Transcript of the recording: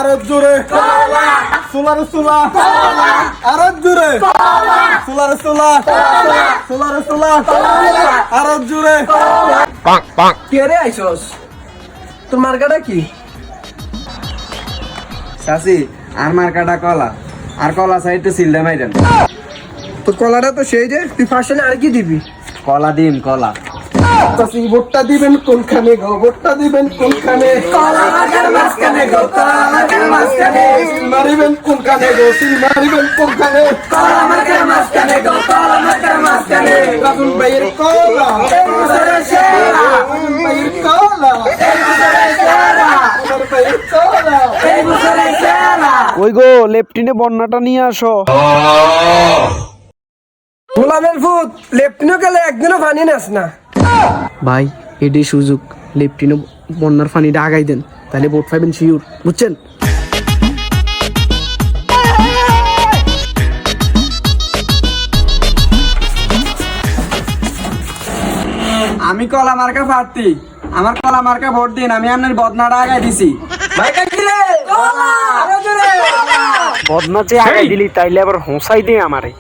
আরো জোরে সোলারে সোলা আরো জোরে সোলারে সোলা সোলারে সোলা আরো জোরে কে রে আইছস তোর মার্কাটা কি চাচি আর মার্কাটা কলা আর কলা সাইড সিলদে মাইরেন তোর কলাটা তো সেই যে তুই ফার্স্টে আর কি দিবি কলা দিন কলা চাচি ভোটটা দিবেন কোনখানে গো ভোটটা দিবেন কোনখানে কলা মার্কার মাঝখানে গো কলা মার্কার মাঝখানে সিল মারিবেন কোনখানে গো সিল মারিবেন কোনখানে কলা মার্কার মাঝখানে গো কলা মার্কার মাঝখানে রাজুল ভাইয়ের কলা এই বছরের সেরা রাজুল ভাইয়ের কলা এই বছরের সেরা আমার ভাইয়ের কলা এই বছরের সেরা ওই গো লেফটিনে বন্যাটা নিয়ে আসো গোলামের ফুট লেফটিনও গেলে একদিনও পানি নাস না ভাই এটাই সুযোগ লেফটিনো বন্যার পানিটা আগাই দেন তাহলে ভোট পাইবেন শিওর বুঝছেন আমি কলা মার্কা প্রার্থী আমার কলা মার্কা ভোট দিন আমি আপনার বদনাটা আগাই দিছি ভাই কাকিলে কলা আরো জোরে বদনা যে আগাই দিলি তাইলে আবার হোঁসাই দে আমারে